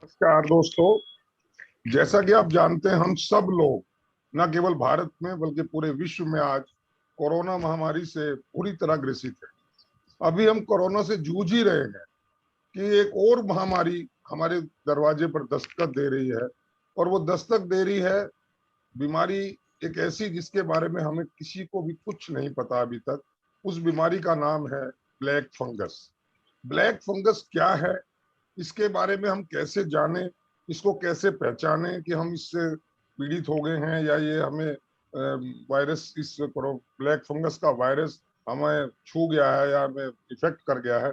नमस्कार दोस्तों, जैसा कि आप जानते हैं हम सब लोग न केवल भारत में बल्कि पूरे विश्व में आज कोरोना महामारी से पूरी तरह ग्रसित है। अभी हम कोरोना से जूझ ही रहे हैं कि एक और महामारी हमारे दरवाजे पर दस्तक दे रही है और वो दस्तक दे रही है बीमारी एक ऐसी जिसके बारे में हमें किसी को भी कुछ नहीं पता अभी तक। उस बीमारी का नाम है ब्लैक फंगस। ब्लैक फंगस क्या है, इसके बारे में हम कैसे जाने, इसको कैसे पहचाने कि हम इससे पीड़ित हो गए हैं या ये हमें वायरस, इस ब्लैक फंगस का वायरस हमें छू गया है या हमें इफेक्ट कर गया है,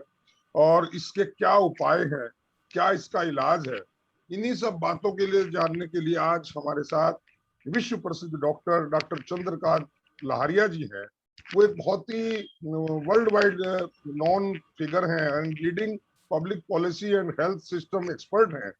और इसके क्या उपाय हैं, क्या इसका इलाज है। इन्हीं सब बातों के लिए जानने के लिए आज हमारे साथ विश्व प्रसिद्ध डॉक्टर चंद्रकांत लहारिया जी हैं। वो एक बहुत ही वर्ल्ड वाइड नॉन फिगर हैं and leading public policy and health system expert हैं।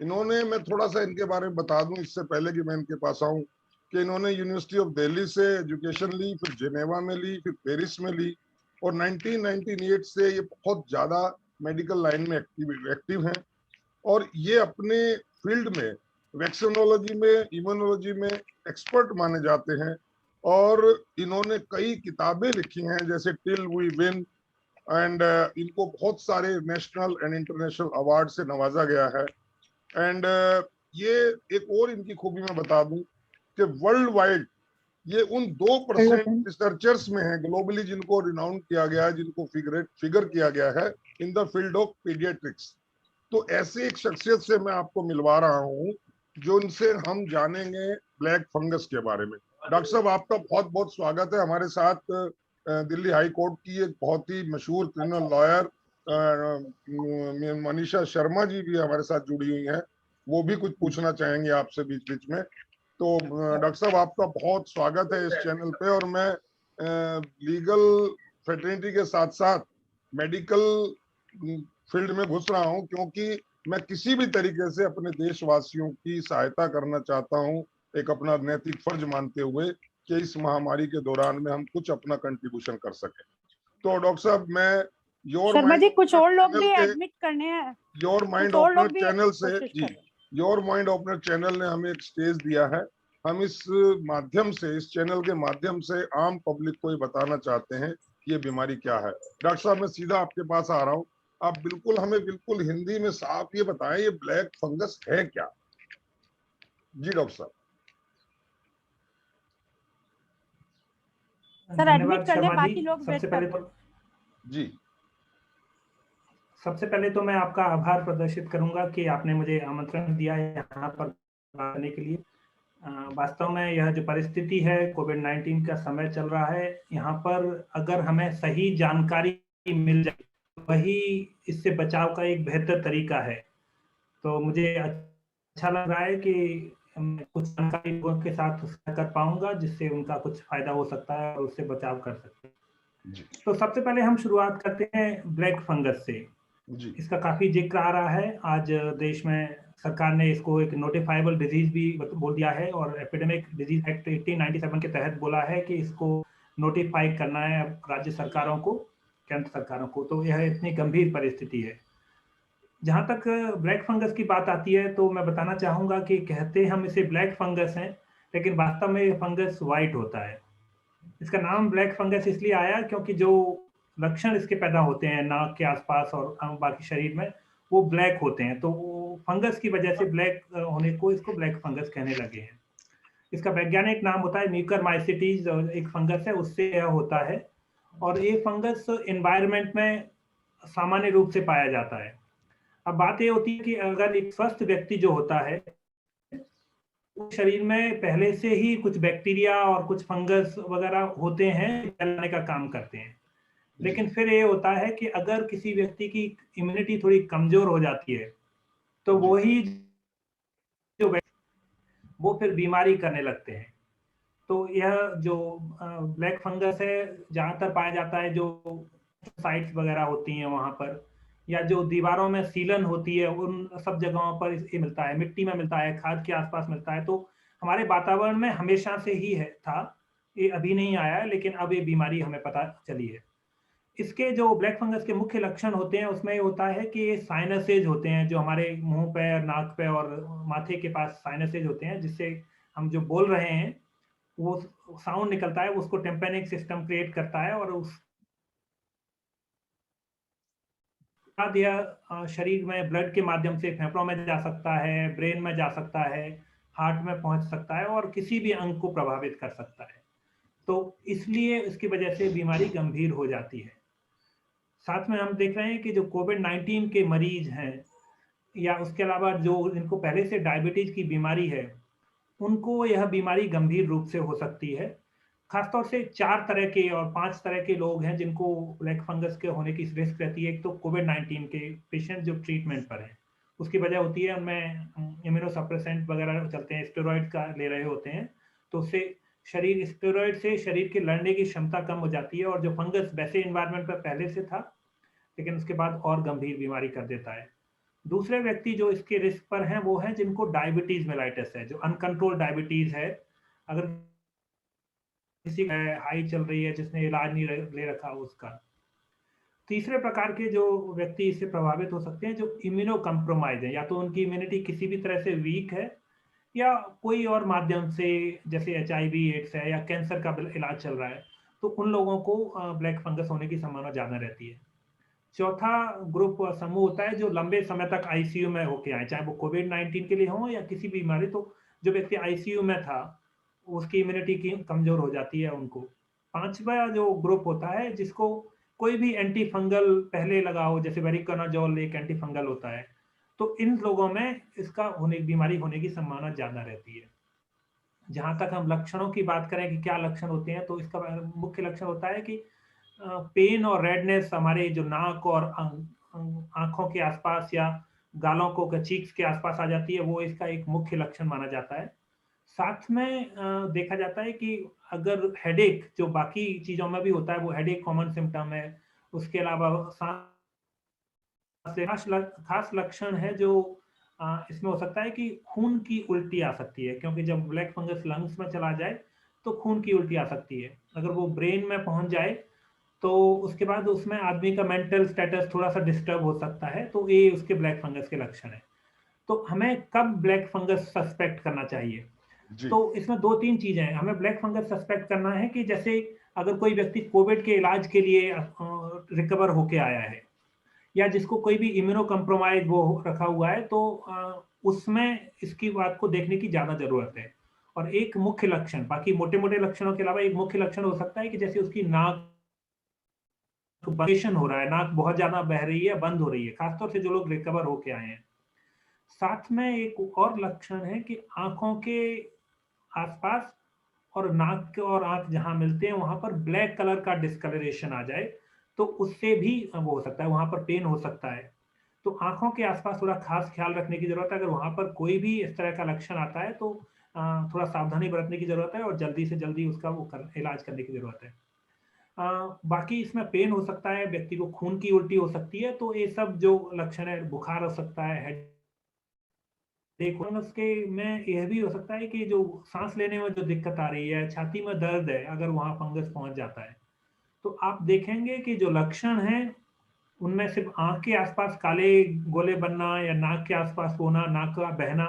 इन्होंने, मैं थोड़ा सा इनके बारे में बता दूं इससे पहले कि मैं इनके पास आऊं, कि इन्होंने यूनिवर्सिटी ऑफ दिल्ली से एजुकेशन ली, फिर जेनेवा में ली, फिर पेरिस में ली, और 1998 से ये बहुत ज्यादा मेडिकल लाइन में एक्टिव हैं। और ये अपने फील्ड में वैक्सीनोलॉजी में, इम्यूनोलॉजी में एक्सपर्ट माने जाते हैं। और इन्होंने कई किताबें लिखी हैं जैसे टिल वी विन, एंड इनको बहुत सारे नेशनल एंड इंटरनेशनल अवार्ड से नवाजा गया है। एंड ये एक और इनकी खूबी मैं बता दूं कि वर्ल्ड वाइड ये उन 2% रिसर्चर्स में है ग्लोबली जिनको रिनाउंड किया गया है, जिनको फिगर किया गया है in the field of paediatrics. तो ऐसे एक शख्सियत से मैं आपको मिलवा रहा हूं जो इनसे हम जानेंगे ब्लैक फंगस के बारे में। डॉक्टर साहब, आपका बहुत बहुत स्वागत है हमारे साथ। दिल्ली हाई कोर्ट की एक बहुत ही मशहूर क्रिमिनल लॉयर मनीषा शर्मा जी भी हमारे साथ जुड़ी हुई हैं, वो भी कुछ पूछना चाहेंगे आपसे बीच बीच में। तो डॉक्टर साहब, आपका बहुत स्वागत है इस चैनल पे। और मैं लीगल फेटर्निटी के साथ साथ मेडिकल फील्ड में घुस रहा हूं, क्योंकि मैं किसी भी तरीके से अपने देशवासियों की सहायता करना चाहता हूं, एक अपना नैतिक फर्ज मानते हुए कि इस महामारी के दौरान में हम कुछ अपना कंट्रीब्यूशन कर सकें। तो डॉक्टर साहब, मैं योर शर्मा जी, कुछ और लोग भी के एडमिट करने हैं, योर माइंड ओपनर चैनल से जी, योर माइंड ओपनर चैनल ने हमें एक स्टेज दिया है। हम इस माध्यम से, इस चैनल के माध्यम से आम पब्लिक को ये बताना चाहते हैं कि ये बीमारी क्या है। डॉक्टर साहब, मैं सीधा आपके पास आ रहा हूँ, आप बिल्कुल हमें बिल्कुल हिंदी में साफ ये बताएं, ये ब्लैक फंगस है क्या? जी डॉक्टर साहब। सर, एडमिट कर ले, बाकी लोग वेट कर रहे हैं। जी, सबसे पहले तो मैं आपका आभार प्रदर्शित करूंगा कि आपने मुझे आमंत्रण दिया है यहाँ पर बात करने के लिए। वास्तव में यह जो परिस्थिति है, कोविड-19 का समय चल रहा है, यहाँ पर अगर हमें सही जानकारी मिल जाए वही इससे बचाव का एक बेहतर तरीका है। तो मुझे अच्छा लग रहा है कि मैं कुछ जानकारी लोगों के साथ कर पाऊंगा जिससे उनका कुछ फायदा हो सकता है और उससे बचाव कर सकते हैं। तो सबसे पहले हम शुरुआत करते हैं ब्लैक फंगस से। इसका काफी जिक्र आ रहा है। आज देश में सरकार ने इसको एक नोटिफाइबल डिजीज भी बोल दिया है और एपिडेमिक डिजीज एक्ट 1897 के तहत बोला है कि इसको नोटिफाई करना है राज्य सरकारों को, केंद्र सरकारों को। तो यह इतनी गंभीर परिस्थिति है। जहां तक ब्लैक फंगस की बात आती है तो मैं बताना चाहूंगा कि कहते हम इसे ब्लैक फंगस हैं, लेकिन वास्तव में ये फंगस व्हाइट होता है। इसका नाम ब्लैक फंगस इसलिए आया क्योंकि जो लक्षण इसके पैदा होते हैं नाक के आसपास और बाकी शरीर में, वो ब्लैक होते हैं। तो वो फंगस की वजह से ब्लैक होने को इसको ब्लैक फंगस कहने लगे हैं। इसका वैज्ञानिक नाम होता है म्यूकरमाइसिटीज, एक फंगस है, उससे यह होता है। और ये फंगस एनवायरनमेंट में सामान्य रूप से पाया जाता है। अब बात ये होती है कि अगर एक स्वस्थ व्यक्ति जो होता है, शरीर में पहले से ही कुछ बैक्टीरिया और कुछ फंगस वगैरह होते हैं, फैलाने का काम करते हैं। लेकिन फिर ये होता है कि अगर किसी व्यक्ति की इम्यूनिटी थोड़ी कमजोर हो जाती है तो वही जो वो फिर बीमारी करने लगते हैं। तो यह जो ब्लैक फंगस है ज्यादातर पाया जाता है जो साइट्स वगैरह होती हैं वहां पर, या जो दीवारों में सीलन होती है उन सब जगहों पर ये मिलता है। मिट्टी में मिलता है, खाद के आसपास मिलता है। तो हमारे वातावरण में हमेशा से ही है था, ये अभी नहीं आया है, लेकिन अब ये बीमारी हमें पता चली है। इसके जो ब्लैक फंगस के मुख्य लक्षण होते हैं उसमें ये होता है कि ये साइनसेज होते हैं, जो हमारे मुंह पे, नाक पे और माथे के पास साइनसेज होते हैं, जिससे हम जो बोल रहे हैं वो साउंड निकलता है, उसको टिम्पैनिक सिस्टम क्रिएट करता है, और उस या शरीर में ब्लड के माध्यम से फेफड़ों में जा सकता है, ब्रेन में जा सकता है, हार्ट में पहुंच सकता है और किसी भी अंग को प्रभावित कर सकता है। तो इसलिए इसकी वजह से बीमारी गंभीर हो जाती है। साथ में हम देख रहे हैं कि जो कोविड-19 के मरीज हैं या उसके अलावा जो जिनको पहले से डायबिटीज की बीमारी है, उनको यह बीमारी गंभीर रूप से हो सकती है। खासतौर से 4 तरह के और 5 तरह के लोग हैं जिनको ब्लैक फंगस के होने की रिस्क रहती है। एक तो कोविड-19 के पेशेंट जो ट्रीटमेंट पर हैं, उसकी वजह होती है उनमें इम्यूनोसप्रेसेंट वगैरह चलते हैं, स्टेरॉइड का ले रहे होते हैं, तो उससे शरीर स्टेरॉइड से शरीर की लड़ने की क्षमता कम हो जाती है, और जो फंगस वैसे एनवायरनमेंट पर पहले से था, लेकिन उसके बाद और गंभीर बीमारी कर देता है। दूसरे व्यक्ति जो इसके रिस्क पर हैं वो हैं जिनको डायबिटीज मेलाइटस है, जो अनकंट्रोल्ड डायबिटीज है। अगर किसी हाई चल रही है जिसने इलाज नहीं ले रखा उसका। तीसरे प्रकार के जो व्यक्ति इससे प्रभावित हो सकते हैं जो इम्यूनो कम्प्रोमाइज है, या तो उनकी इम्यूनिटी किसी भी तरह से वीक है या कोई और माध्यम से, जैसे HIV एड्स है या कैंसर का इलाज चल रहा है, तो उन लोगों को ब्लैक फंगस होने की संभावना ज्यादा रहती है। चौथा ग्रुप समूह होता है जो लंबे समय तक आईसीयू में होके आए, चाहे वो कोविड-19 के लिए हो या किसी बीमारी। तो जो व्यक्ति आईसीयू में था उसकी इम्यूनिटी की कमजोर हो जाती है उनको। पांचवा जो ग्रुप होता है जिसको कोई भी एंटी फंगल पहले लगा हो, जैसे वेरिकोनाजोल एक एंटी फंगल होता है, तो इन लोगों में इसका बीमारी होने की संभावना ज्यादा रहती है। जहां तक हम लक्षणों की बात करें कि क्या लक्षण होते हैं, तो इसका मुख्य लक्षण होता है कि पेन और रेडनेस हमारे जो नाक और आंखों के आसपास या गालों को चीक्स के आसपास आ जाती है, वो इसका एक मुख्य लक्षण माना जाता है। साथ में देखा जाता है कि अगर हेडेक जो बाकी चीजों में भी होता है, वो हेडेक कॉमन सिम्टम है। उसके अलावा खास लक्षण है जो इसमें हो सकता है कि खून की उल्टी आ सकती है, क्योंकि जब ब्लैक फंगस लंग्स में चला जाए तो खून की उल्टी आ सकती है। अगर वो ब्रेन में पहुंच जाए तो उसके बाद उसमें आदमी का मेंटल स्टेटस थोड़ा सा डिस्टर्ब हो सकता है। तो ये उसके ब्लैक फंगस के लक्षण है। तो हमें कब ब्लैक फंगस सस्पेक्ट करना चाहिए? तो इसमें 2-3 चीजें हैं। हमें ब्लैक फंगस सस्पेक्ट करना है कि जैसे अगर कोई व्यक्ति कोविड के इलाज के लिए रिकवर होके आया है, या जिसको कोई भी इम्यूनो कम्प्रोमाइज वो रखा हुआ है, तो उसमें इसकी बात को देखने की ज्यादा जरूरत है। और एक मुख्य लक्षण, बाकी मोटे मोटे लक्षणों के अलावा एक मुख्य लक्षण हो सकता है कि जैसे उसकी नाक हो रहा है, नाक बहुत ज्यादा बह रही है, बंद हो रही है, खासतौर से जो लोग रिकवर होके आए हैं। साथ में एक और लक्षण है कि आंखों के आसपास और नाक और आंख जहां मिलते हैं वहां पर ब्लैक कलर का डिस्कलरेशन आ जाए, तो उससे भी वो हो सकता है, वहां पर पेन हो सकता है। तो आंखों के आसपास थोड़ा खास ख्याल रखने की जरूरत है। अगर वहां पर कोई भी इस तरह का लक्षण आता है तो थोड़ा सावधानी बरतने की जरूरत है और जल्दी से जल्दी उसका इलाज करने की जरूरत है। बाकी इसमें पेन हो सकता है, व्यक्ति को खून की उल्टी हो सकती है। तो ये सब जो लक्षण है, बुखार हो सकता है, उसके में यह भी हो सकता है कि जो सांस लेने में जो दिक्कत आ रही है, छाती में दर्द है, अगर वहां फंगस पहुंच जाता है, तो आप देखेंगे कि जो लक्षण हैं उनमें सिर्फ आंख के आसपास काले गोले बनना या नाक के आसपास होना, नाक का बहना,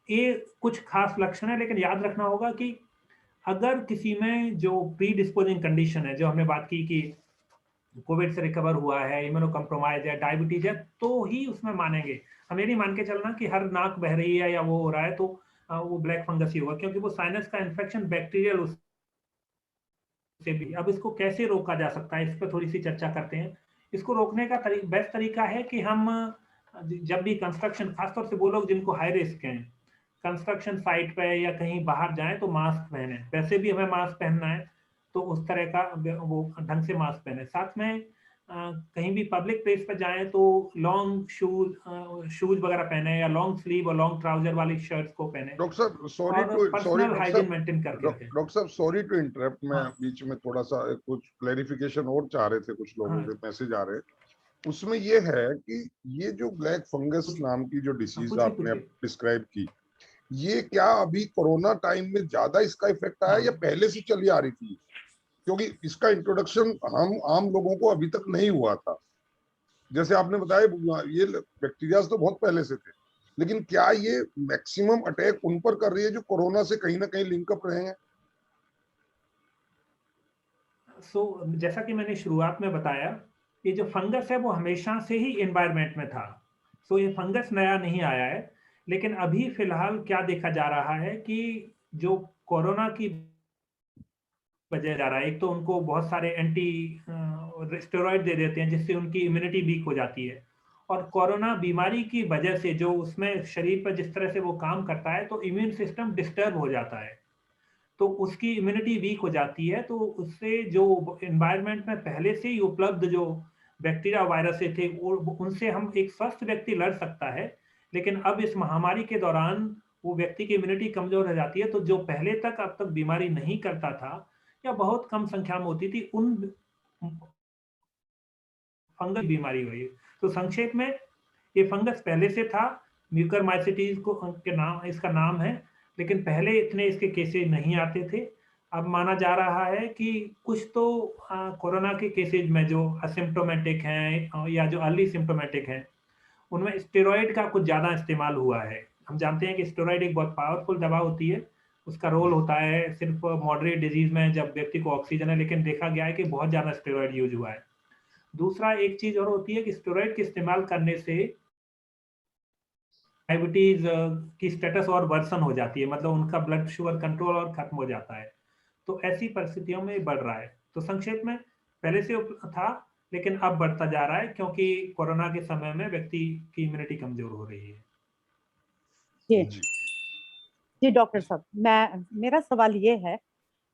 ये कुछ खास लक्षण है। लेकिन याद रखना होगा कि अगर किसी में जो प्री डिस्पोजिंग कंडीशन है, जो हमने बात की कि कोविड से रिकवर हुआ है, इम्यूनो कम्प्रोमाइज है, डायबिटीज है, तो ही उसमें मानेंगे। हमें नहीं मान के चलना कि हर नाक बह रही है या वो हो रहा है तो वो ब्लैक फंगस ही होगा, क्योंकि वो साइनस का इन्फेक्शन बैक्टीरियल उससे भी। अब इसको कैसे रोका जा सकता है, इस पर थोड़ी सी चर्चा करते हैं। इसको रोकने का बेस्ट तरीका है कि हम जब भी कंस्ट्रक्शन, खासतौर से वो लोग जिनको हाई रिस्क हैं, कंस्ट्रक्शन साइट पे या कहीं बाहर जाएं तो मास्क पहने। वैसे भी हमें मास्क पहनना है, तो उस तरह का वो ढंग से मास्क पहने। साथ में कहीं भी पब्लिक प्लेस पर जाएं तो लॉन्ग शूज वगैरह पहने, या लॉन्ग स्लीव और लॉन्ग ट्राउजर वाली शर्ट्स को पहने। डॉक्टर साहब सॉरी और टू पर्सनल हाइजीन मेंटेन करके रखें। डॉक्टर साहब सॉरी टू इंटरप्ट, मैं हाँ। बीच में थोड़ा सा कुछ क्लैरिफिकेशन और चाह रहे थे, कुछ लोगों हाँ। के मैसेज आ रहे। उसमें ये है कि ये जो ब्लैक फंगस नाम की जो डिसीज आपने डिस्क्राइब की, ये क्या अभी कोरोना टाइम में ज्यादा इसका इफेक्ट आया हाँ। या पहले से चली आ रही थी? क्योंकि इसका इंट्रोडक्शन हम आम लोगों को अभी तक नहीं हुआ था। जैसे आपने बताया ये बैक्टीरिया तो बहुत पहले से थे, लेकिन क्या ये मैक्सिमम अटैक उन पर कर रही है जो कोरोना से कहीं ना कहीं लिंकअप रहे हैं? जैसा कि मैंने शुरुआत में बताया, ये जो फंगस है वो हमेशा से ही एनवायरनमेंट में था। ये फंगस नया नहीं आया है, लेकिन अभी फिलहाल क्या देखा जा रहा है कि जो कोरोना की वजह जा रहा है, एक तो उनको बहुत सारे एंटी स्टेरॉइड दे देते हैं जिससे उनकी इम्यूनिटी वीक हो जाती है, और कोरोना बीमारी की वजह से जो उसमें शरीर पर जिस तरह से वो काम करता है तो इम्यून सिस्टम डिस्टर्ब हो जाता है, तो उसकी इम्यूनिटी वीक हो जाती है। तो उससे जो एनवायरनमेंट में पहले से ही उपलब्ध जो बैक्टीरिया वायरस थे उनसे हम एक स्वस्थ व्यक्ति लड़ सकता है, लेकिन अब इस महामारी के दौरान वो व्यक्ति की इम्यूनिटी कमजोर हो जाती है, तो जो पहले तक अब तक बीमारी नहीं करता था या बहुत कम संख्या में होती थी उन फंगल बीमारी हुई। तो संक्षेप में ये फंगस पहले से था, म्यूकरमाइसिटीज को के नाम इसका नाम है, लेकिन पहले इतने इसके केसेज नहीं आते थे। अब माना जा रहा है कि कुछ तो कोरोना के केसेज में जो असिम्प्टोमेटिक हैं या जो अर्ली सिम्प्टोमेटिक हैं उनमें स्टेरॉइड का कुछ ज़्यादा इस्तेमाल हुआ है। हम जानते हैं कि स्टेरॉइड एक बहुत पावरफुल दवा होती है, उसका रोल होता है सिर्फ मॉडरेट डिजीज में जब व्यक्ति को ऑक्सीजन है, लेकिन देखा गया है कि बहुत ज़्यादा स्टेरॉइड यूज हुआ है। दूसरा एक चीज और होती है कि स्टेरॉइड के इस्तेमाल करने से डायबिटीज की स्टेटस और वर्सन हो जाती है, मतलब उनका ब्लड शुगर कंट्रोल और खत्म हो जाता है। तो ऐसी परिस्थितियों में बढ़ रहा है। तो संक्षेप में पहले से था, लेकिन अब बढ़ता जा रहा है क्योंकि कोरोना के समय में व्यक्ति की इम्यूनिटी कमजोर हो रही है। जी जी डॉक्टर साहब, मेरा सवाल ये है,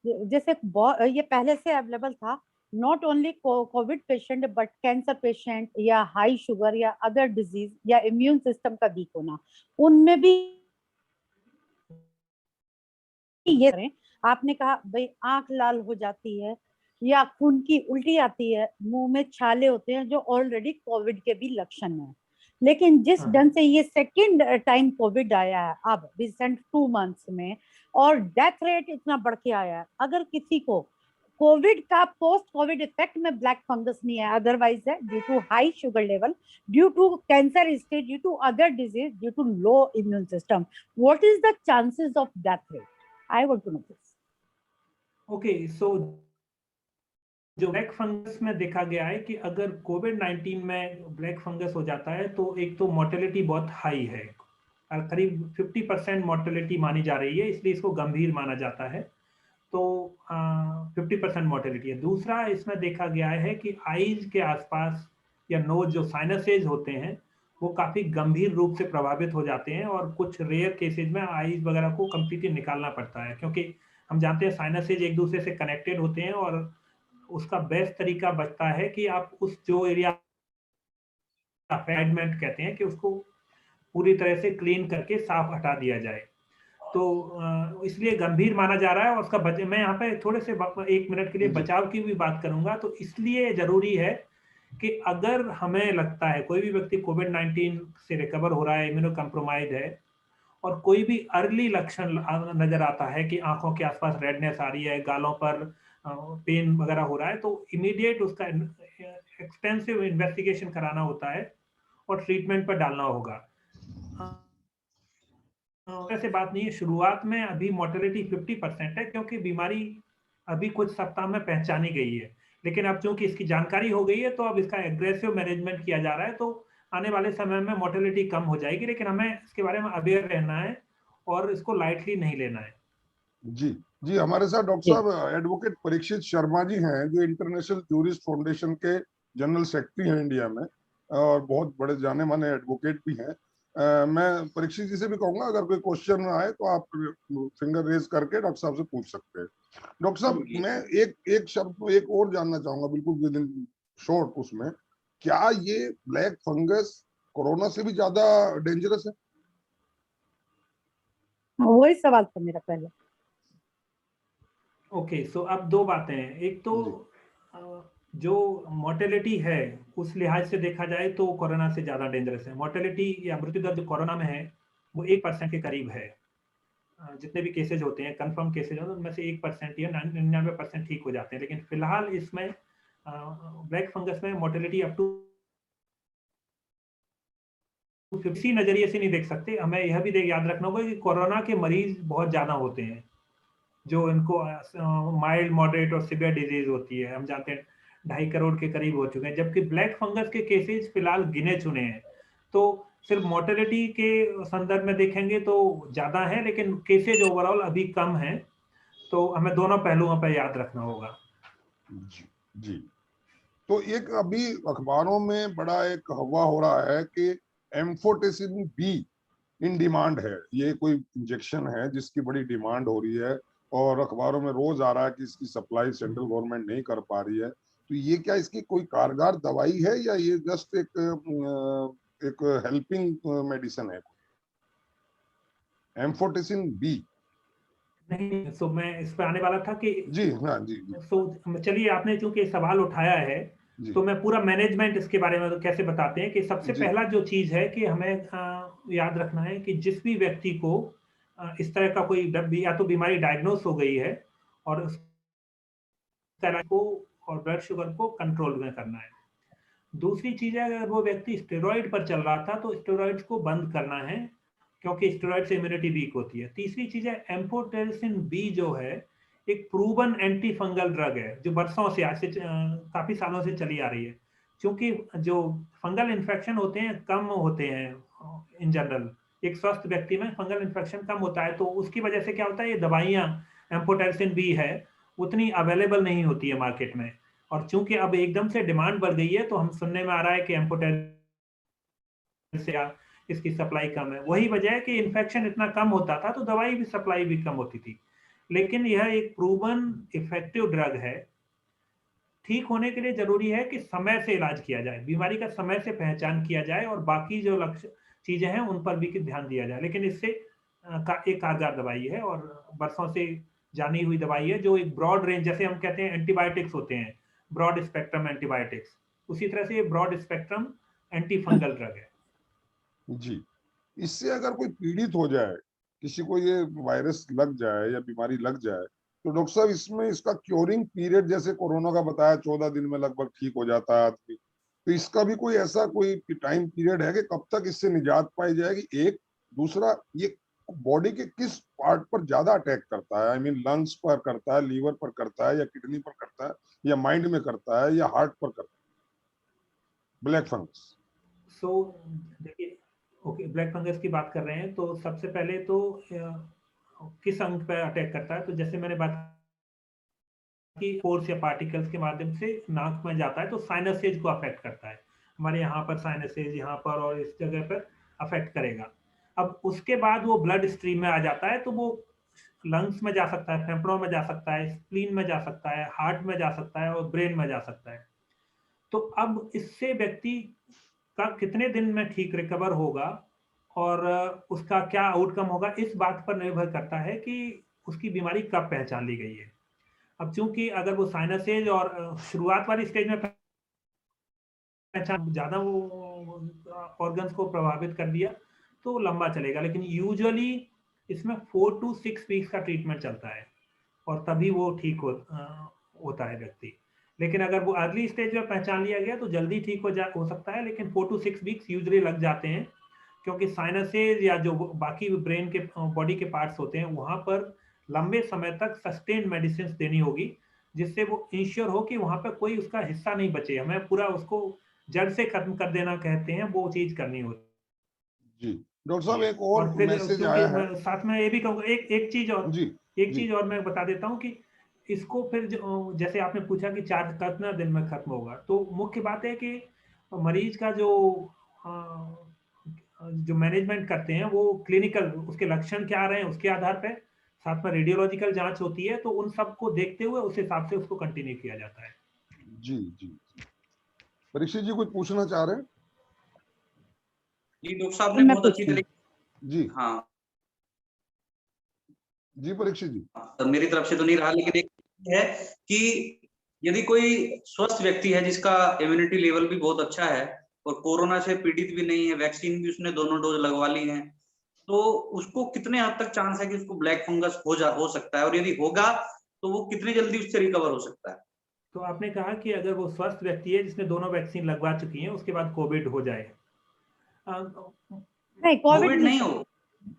जैसे ये पहले से अवेलेबल था, not only Covid patient but cancer patient या हाई शुगर या अदर डिजीज या इम्यून सिस्टम का वीक होना, उनमें भी ये करें। आपने कहा भाई आंख लाल हो जाती है या खून की उल्टी आती है, मुंह में छाले होते हैं, जो ऑलरेडी कोविड के भी लक्षण है। लेकिन जिस ढंग से ये सेकेंड टाइम कोविड आया है अब रिसेंट 2 मंथ्स में, और डेथ रेट इतना बढ़ के आया है, अगर किसी को कोविड का पोस्ट कोविड इफेक्ट में ब्लैक फंगस नहीं है, अदरवाइज है due to high sugar level, due to cancer stage, due to other disease, due to low immune system, what is the chances of death rate? I want to know this. Okay, so जो black fungus में देखा गया है कि अगर कोविड-19 में black fungus हो जाता है तो एक तो मोर्टेलिटी बहुत हाई है, करीब 50% मोर्टेलिटी मानी जा रही है, इसलिए इसको गंभीर माना जाता है। तो 50% मोर्टेलिटी है। दूसरा इसमें देखा गया है कि आईज के आसपास या नोज जो साइनसेज होते हैं वो काफी गंभीर रूप से प्रभावित हो जाते हैं, और कुछ रेयर केसेज में आईज वगैरह को कंप्लीटली निकालना पड़ता है, क्योंकि हम जानते हैं साइनसेज एक दूसरे से कनेक्टेड होते हैं, और उसका बेस्ट तरीका बचता है कि आप उस जो एरिया अफेडमेंट कहते हैं कि उसको पूरी तरह से क्लीन करके साफ हटा दिया जाए। तो इसलिए गंभीर माना जा रहा है। और उसका मैं यहाँ पे थोड़े से 1 मिनट के लिए बचाव की भी बात करूंगा। तो इसलिए जरूरी है कि अगर हमें लगता है कोई भी व्यक्ति कोविड-19 से रिकवर हो रहा है, इम्यूनो कम्प्रोमाइज है, और कोई भी अर्ली लक्षण नजर आता है कि आंखों के आसपास रेडनेस आ रही है, गालों पर पेन वगैरह हो रहा है, तो इमीडिएट उसका एक्सटेंसिव इन्वेस्टिगेशन कराना होता है और ट्रीटमेंट पर डालना होगा। ऐसे बात नहीं है, शुरुआत में अभी मोर्टेलिटी 50% है क्योंकि बीमारी अभी कुछ सप्ताह में पहचानी गई है, लेकिन अब चूंकि इसकी जानकारी हो गई है तो अब इसका एग्रेसिव मैनेजमेंट किया जा रहा है, तो आने वाले समय में मोर्टेलिटी कम हो जाएगी। लेकिन हमें इसके बारे में अवेयर रहना है और इसको लाइटली नहीं लेना है। जी जी, हमारे साथ डॉक्टर साहब एडवोकेट परीक्षित शर्मा जी हैं, जो इंटरनेशनल जूरिस्ट फाउंडेशन के जनरल सेक्रेटरी हैं इंडिया में, और बहुत बड़े जाने माने एडवोकेट भी हैं। मैं परीक्षित जी से भी कहूंगा अगर कोई क्वेश्चन आए तो आप फिंगर रेज करके डॉक्टर साहब से पूछ सकते हैं। डॉक्टर साहब, मैं एक शब्द एक और जानना चाहूंगा बिल्कुल विद इन शॉर्ट, उसमें क्या ये ब्लैक फंगस कोरोना से भी ज्यादा डेंजरस है? वही सवाल था मेरा पहले। ओके, सो अब 2 बातें हैं। एक तो जो मोर्टेलिटी है उस लिहाज से देखा जाए तो कोरोना से ज्यादा डेंजरस है। मोर्टेलिटी या मृत्यु दर जो कोरोना में है वो 1% के करीब है, जितने भी केसेज होते हैं, कंफर्म केसेज होते हैं, उनमें से 1% या 99% ठीक हो जाते हैं। लेकिन फिलहाल इसमें ब्लैक फंगस में मोर्टेलिटी अप टू 50 नजरिए से नहीं देख सकते। हमें यह भी याद रखना होगा कि कोरोना के मरीज बहुत ज्यादा होते हैं, जो इनको माइल्ड, मॉडरेट और सिवियर डिजीज होती है, हम जानते हैं 2.5 करोड़ के करीब हो चुके हैं, जबकि ब्लैक फंगस के केसेज फिलहाल गिने चुने हैं। तो सिर्फ मोर्टेलिटी के संदर्भ में देखेंगे तो ज्यादा है, लेकिन केसेज ओवरऑल अभी कम है। तो हमें दोनों पहलुओं पर याद रखना होगा। जी जी। तो एक अभी अखबारों में बड़ा एक हवा हो रहा है कि एम्फोटेसिन बी इन डिमांड है। ये कोई इंजेक्शन है जिसकी बड़ी डिमांड हो रही है और अखबारों में रोज आ रहा है कि इसकी सप्लाई सेंट्रल गवर्नमेंट नहीं कर पा रही है। तो ये क्या इसकी कोई कारगर दवाई है या ये जस्ट एक हेल्पिंग मेडिसिन है? एम्फोटेसिन बी। नहीं, सो मैं इस पे आने वाला था कि जी हाँ जी जी सो चलिए, आपने चूंकि सवाल उठाया है जी तो मैं पूरा मैनेजमेंट इसके बारे में तो कैसे बताते हैं कि सबसे जी पहला जो चीज है कि हमें याद रखना है कि जिस भी व्यक्ति को इस तरह का कोई या तो बीमारी डायग्नोस हो गई है और को और ब्लड शुगर को कंट्रोल में करना है। दूसरी चीज है, अगर वो व्यक्ति स्टेरॉइड पर चल रहा था तो स्टेरॉइड्स को बंद करना है, क्योंकि स्टेरॉइड से इम्यूनिटी वीक होती है। तीसरी चीज है, एम्फोटेरिसिन बी जो है एक प्रूवन एंटी फंगल ड्रग है, जो बरसों से, आज से काफी सालों से चली आ रही है। क्योंकि जो फंगल इन्फेक्शन होते हैं कम होते हैं इन जनरल, एक स्वस्थ व्यक्ति में फंगल इन्फेक्शन कम होता है, तो उसकी वजह से क्या होता है, ये दवाइयाँ एम्फोटेरिसिन बी है उतनी अवेलेबल नहीं होती है मार्केट में। और चूंकि अब एकदम से डिमांड बढ़ गई है तो हम सुनने में आ रहा है कि एम्फोटेरिसिन से इसकी सप्लाई कम है। वही वजह है कि इन्फेक्शन इतना कम होता था तो दवाई भी सप्लाई भी कम होती थी। लेकिन यह एक प्रूवन इफेक्टिव ड्रग है। ठीक होने के लिए जरूरी है कि समय से इलाज किया जाए, बीमारी का समय से पहचान किया जाए और बाकी जो लक्ष्य चीजें हैं उन पर भी ध्यान दिया जाए। लेकिन इससे एक कारगर दवाई है और बरसों से जानी हुई दवाई है, जो एक ब्रॉड रेंज, जैसे हम कहते हैं एंटीबायोटिक्स होते हैं, ब्रॉड स्पेक्ट्रम एंटीबायोटिक्स, उसी तरह से ये broad spectrum anti fungal drug है। जी। इससे अगर कोई पीड़ित हो जाए, किसी को ये वायरस लग जाए या बीमारी लग जाए, तो डॉक्टर साहब इसमें इसका क्योरिंग पीरियड, जैसे कोरोना का बताया 14 दिन में लगभग ठीक हो जाता है आदमी, तो इसका भी कोई ऐसा कोई टाइम पीरियड है कि कब तक इससे निजात पाई जाएगी? एक दूसरा, ये बॉडी के किस पार्ट पर ज्यादा अटैक करता है? आई मीन लंग्स पर करता है, लीवर पर करता है, या किडनी पर करता है, या माइंड में करता है, या हार्ट पर करता है ब्लैक फंगस? सो देखिए, ओके, ब्लैक फंगस की बात कर रहे हैं तो सबसे पहले तो किस अंग पर अटैक करता है, तो जैसे मैंने बात की फोर्स या पार्टिकल्स के माध्यम से नाक में जाता है तो साइनसेज को अफेक्ट करता है। हमारे यहाँ पर साइनसेज, यहाँ पर और इस जगह पर अफेक्ट करेगा। अब उसके बाद वो ब्लड स्ट्रीम में आ जाता है तो वो लंग्स में जा सकता है, फेफड़ों में जा सकता है, स्प्लीन में जा सकता है, हार्ट में जा सकता है और ब्रेन में जा सकता है। तो अब इससे व्यक्ति का कितने दिन में ठीक रिकवर होगा और उसका क्या आउटकम होगा, इस बात पर निर्भर करता है कि उसकी बीमारी कब पहचान ली गई है। अब चूंकि अगर वो साइनसेज और शुरुआत वाली स्टेज में पहचान ज्यादा वो ऑर्गन्स को प्रभावित कर दिया तो लंबा चलेगा, लेकिन यूजुअली इसमें 4 to 6 वीक्स का ट्रीटमेंट चलता है और तभी वो ठीक होता है व्यक्ति। लेकिन अगर वो अर्ली स्टेज में पहचान लिया गया तो जल्दी ठीक हो सकता है, लेकिन 4 to 6 वीक्स यूजुअली लग जाते हैं, क्योंकि साइनसेज या जो बाकी ब्रेन के बॉडी के पार्ट्स होते हैं वहां पर लंबे समय तक सस्टेन्ड मेडिसिन देनी होगी, जिससे वो इंश्योर हो कि वहां पर कोई उसका हिस्सा नहीं बचे। हमें पूरा उसको जड़ से खत्म कर देना कहते हैं, वो चीज करनी होती जी डॉक्टर साहब, है। एक और फिर मैसेज क्योंकि आया है। मैं साथ में ये भी कहूँगा, एक चीज और, जी एक जी चीज और मैं बता देता हूँ कि इसको फिर जैसे आपने पूछा कि 4 कितना दिन में खत्म होगा, तो मुख्य बात है कि मरीज का जो मैनेजमेंट करते हैं वो क्लिनिकल, उसके लक्षण क्या आ रहे हैं उसके आधार पर, साथ में रेडियोलॉजिकल जांच होती है, तो उन सबको देखते हुए उस हिसाब से उसको कंटिन्यू किया जाता है। जी जी। परीक्षित जी कुछ पूछना चाह रहे हैं? जी डॉक्टर साहब ने बहुत अच्छी तरीके, जी हाँ जी परीक्षित जी। मेरी तरफ से तो नहीं रहा, लेकिन एक है कि यदि कोई स्वस्थ व्यक्ति है जिसका इम्यूनिटी लेवल भी बहुत अच्छा है और कोरोना से पीड़ित भी नहीं है, वैक्सीन भी उसने दोनों डोज लगवा ली हैं, तो उसको कितने हद तक चांस है कि उसको ब्लैक फंगस हो सकता है, और यदि होगा तो वो कितनी जल्दी उससे रिकवर हो सकता है? तो आपने कहा कि अगर वो स्वस्थ व्यक्ति है जिसने दोनों वैक्सीन लगवा चुकी हैं, उसके बाद कोविड हो जाए, नहीं, कोविड कोविड नहीं नहीं सर, हो,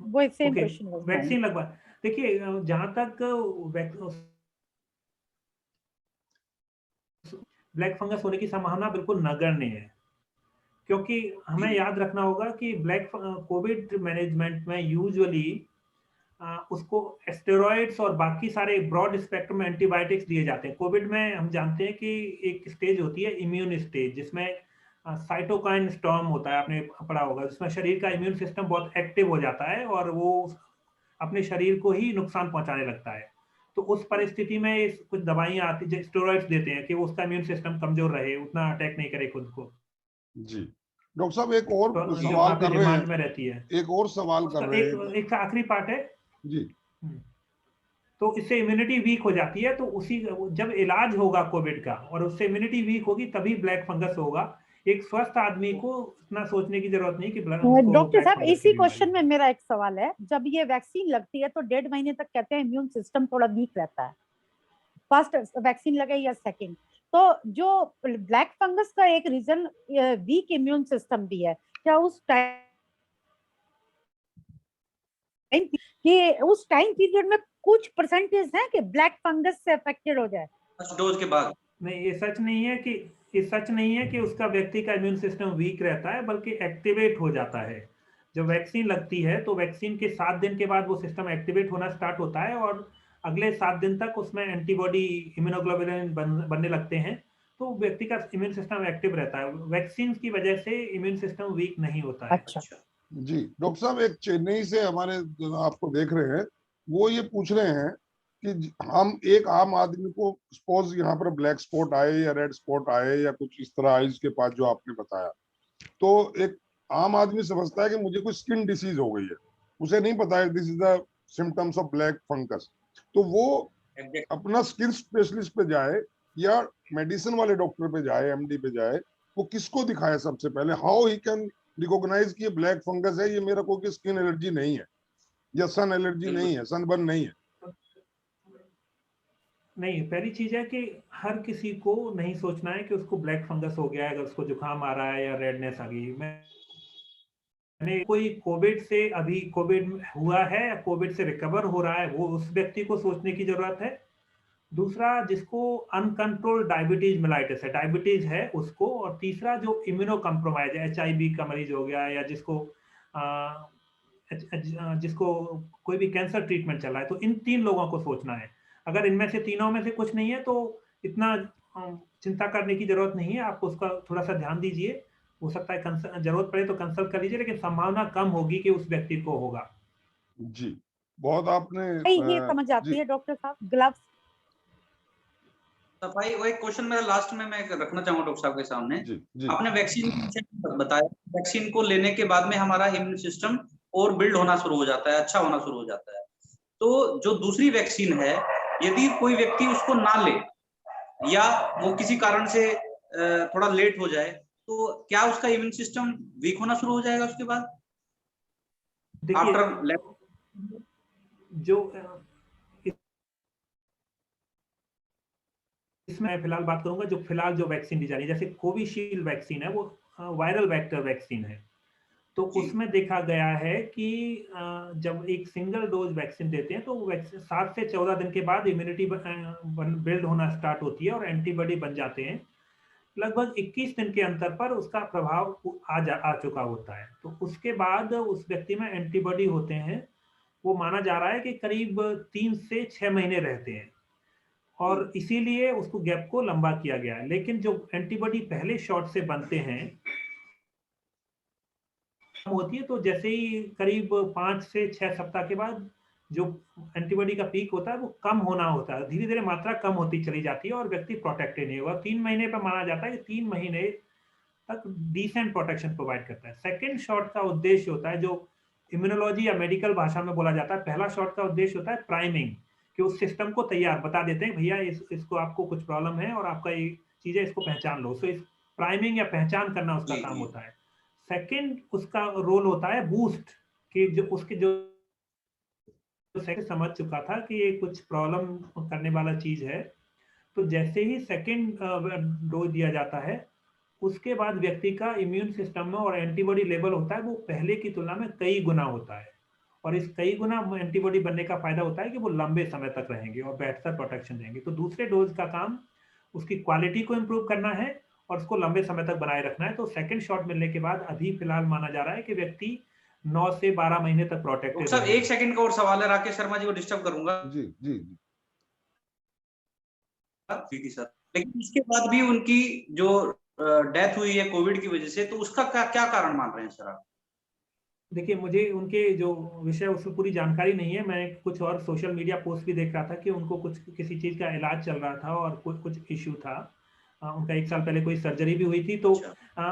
वो same okay, question was mine. Vaccine लगवा, देखिए जहां तक ब्लैक फंगस होने की संभावना बिल्कुल नगण्य है, क्योंकि हमें जी, याद रखना होगा कि कोविड मैनेजमेंट में यूजुअली उसको स्टेरॉइड्स और बाकी सारे ब्रॉड स्पेक्ट्रम एंटीबायोटिक्स दिए जाते हैं। कोविड में हम जानते हैं कि एक स्टेज होती है इम्यून स्टेज, जिसमें साइटोकाइन स्टॉर्म होता है, आपने पढ़ा होगा, जिसमें शरीर का इम्यून सिस्टम बहुत एक्टिव हो जाता है और वो अपने शरीर को ही नुकसान पहुंचाने लगता है। तो उस परिस्थिति में कुछ दवाइयां आती है, स्टेरॉइड्स देते हैं कि उसका इम्यून सिस्टम कमजोर रहे, उतना अटैक नहीं करे खुद को, जी डॉक्टर साहब एक और तो जो सवाल काफी कर रहे डिमांड हैं, में रहती है। एक और सवाल कर उसका रहे हैं। एक आखिरी पार्ट है। जी तो इससे इम्यूनिटी वीक हो जाती है, तो उसी जब इलाज होगा कोविड का और उससे इम्यूनिटी वीक होगी तभी ब्लैक फंगस होगा। एक स्वस्थ आदमी को इतना सोचने की जरूरत नहीं कि उसको डॉक्टर ब्लैक साहब, फंगस की इसी बीमारी क्वेश्चन है। में मेरा एक सवाल है। जब ये वैक्सीन लगती है तो 1.5 महीने तक कहते हैं इम्यून सिस्टम थोड़ा वीक रहता है, फर्स्ट वैक्सीन लगे या सेकंड। तो जो ब्लैक फंगस का एक रीजन वीक इम्यून सिस्टम भी है, क्या उस टाइम कि उस टाइम पीरियड में कुछ परसेंटेज है कि ब्लैक फंगस से अफेक्टेड हो जाए? फर्स्ट डोज के बाद। नहीं, ये सच नहीं है कि उसका व्यक्ति का इम्यून सिस्टम वीक रहता है, बल्कि एक्टिवेट हो जाता है। जब वैक्सीन लगती है तो वैक्सीन के 7 दिन के बाद वो सिस्टम एक्टिवेट होना स्टार्ट होता है और अगले 7 दिन तक उसमें एंटीबॉडी इम्यूनोग्लोबुलिन बनने लगते हैं, तो व्यक्ति का इम्यून सिस्टम एक्टिव रहता है। वैक्सीन की वजह से इम्यून सिस्टम वीक नहीं होता है। अच्छा। अच्छा, जी डॉक्टर साहब एक चेन्नई से हमारे जो आपको देख रहे हैं, वो ये पूछ रहे हैं कि हम एक आम आदमी को सपोज यहाँ पर ब्लैक स्पॉट आए या रेड स्पॉट आए या कुछ इस तरह आइज के पास जो आपने बताया, तो एक आम आदमी समझता है कि मुझे कोई स्किन डिसीज हो गई है, उसे नहीं पता है this is the symptoms of black fungus. तो वो एग्जैक्ट। अपना स्किन स्पेशलिस्ट पे जाए या मेडिसिन वाले डॉक्टर पे जाए, एमडी पे जाए, वो किसको दिखाए सबसे पहले? हाउ ही कैन रिकॉग्नाइज कि ये ब्लैक फंगस है, ये मेरा कोई स्किन एलर्जी नहीं है या सन एलर्जी बिल्कुल। नहीं है, सनबर्न नहीं है? नहीं, पहली चीज है कि हर किसी को नहीं सोचना है कि उसको ब्लैक फंगस हो गया है, अगर उसको जुकाम आ रहा है या रेडनेस आ गई। मैंने कोई कोविड से अभी कोविड हुआ है या कोविड से रिकवर हो रहा है, वो उस व्यक्ति को सोचने की जरूरत है। दूसरा, जिसको अनकंट्रोल्ड डायबिटीज मेलाइटिस है, डायबिटीज है उसको। और तीसरा, जो इम्यूनो कम्प्रोमाइज है, HIV का मरीज हो गया, या जिसको कोई भी कैंसर ट्रीटमेंट चल रहा है, तो इन 3 लोगों को सोचना है। अगर इनमें से तीनों में से कुछ नहीं है तो इतना चिंता करने की जरूरत नहीं है, आप उसका थोड़ा सा ध्यान दीजिए। हो सकता है जरूरत पड़े तो कंसल्ट कर लीजिए, लेकिन संभावना कम होगी कि उस व्यक्ति को होगा। जी बहुत आपने ये समझ आती जी है डॉक्टर साहब, ग्लव्स। सफाई, वो एक क्वेश्चन मेरा लास्ट में मैं रखना चाहूंगा डॉक्टर साहब के सामने। जी जी आपने वैक्सीन बताया, वैक्सीन को लेने के बाद में हमारा इम्यून सिस्टम और बिल्ड होना शुरू हो जाता है, अच्छा होना शुरू हो जाता है। तो जो दूसरी वैक्सीन है, यदि कोई व्यक्ति उसको ना ले या वो किसी कारण से थोड़ा लेट हो जाए, तो क्या उसका इम्यून सिस्टम वीक होना शुरू हो जाएगा उसके बाद, देखिए, आफ्टर? जो इसमें मैं फिलहाल बात करूंगा, जो फिलहाल जो वैक्सीन दी जा रही है, जैसे कोविशील्ड वैक्सीन है, वो वायरल वेक्टर वैक्सीन है। तो जी, उसमें देखा गया है कि जब एक सिंगल डोज वैक्सीन देते हैं तो 7 से 14 दिन के बाद इम्यूनिटी बिल्ड होना स्टार्ट होती है और एंटीबॉडी बन जाते हैं। लगभग 21 दिन के अंतर पर उसका प्रभाव आ चुका होता है। तो उसके बाद उस व्यक्ति में एंटीबॉडी होते हैं। वो माना जा रहा है कि करीब 3 से 6 महीने रहते हैं, और इसीलिए उसको गैप को लंबा किया गया है। लेकिन जो एंटीबॉडी पहले शॉट से बनते हैं होती है, तो जैसे ही करीब 5 से 6 सप्ताह के बाद जो एंटीबॉडी का पीक होता है वो कम होना होता है, धीरे धीरे मात्रा कम होती चली जाती है और व्यक्ति प्रोटेक्टेड नहीं होगा। 3 महीने पर माना जाता है कि 3 महीने तक डिसेंट प्रोटेक्शन प्रोवाइड करता है। सेकेंड शॉट का उद्देश्य होता है, जो इम्यूनोलॉजी या मेडिकल भाषा में बोला जाता है, पहला शॉट का उद्देश्य होता है प्राइमिंग, कि उस सिस्टम को तैयार बता देते हैं भैया इसको आपको कुछ प्रॉब्लम है और आपका ये चीजें, इसको पहचान लो। सो इस प्राइमिंग या पहचान करना उसका जी, काम जी। होता है। सेकंड उसका रोल होता है बूस्ट, कि जो उसके जो समझ चुका था कि ये कुछ प्रॉब्लम करने वाला चीज है, तो जैसे ही सेकेंड डोज दिया जाता है उसके बाद व्यक्ति का इम्यून सिस्टम में और एंटीबॉडी लेवल होता है वो पहले की तुलना में कई गुना होता है, और इस कई गुना एंटीबॉडी बनने का फायदा होता है कि वो लंबे समय तक रहेंगे और बेहतर प्रोटेक्शन देंगे। तो दूसरे डोज का काम उसकी क्वालिटी को इम्प्रूव करना है और उसको लंबे समय तक बनाए रखना है। तो सेकंड शॉट मिलने के बाद अभी फिलहाल माना जा रहा है कि व्यक्ति 9 से 12 महीने तक प्रोटेक्टेड सर एक सेकंड का और सवाल है, राकेश शर्मा जी को डिस्टर्ब करूंगा। जी जी जी सर, लेकिन उसके बाद भी उनकी जो डेथ हुई है कोविड की वजह से, तो उसका क्या कारण मान रहे हैं सर आप? देखिए, मुझे उनके जो विषय उसमें पूरी जानकारी नहीं है। मैं कुछ और सोशल मीडिया पोस्ट भी देख रहा था कि उनको कुछ किसी चीज का इलाज चल रहा था और कुछ इश्यू था। उनका 1 साल पहले कोई सर्जरी भी हुई थी, तो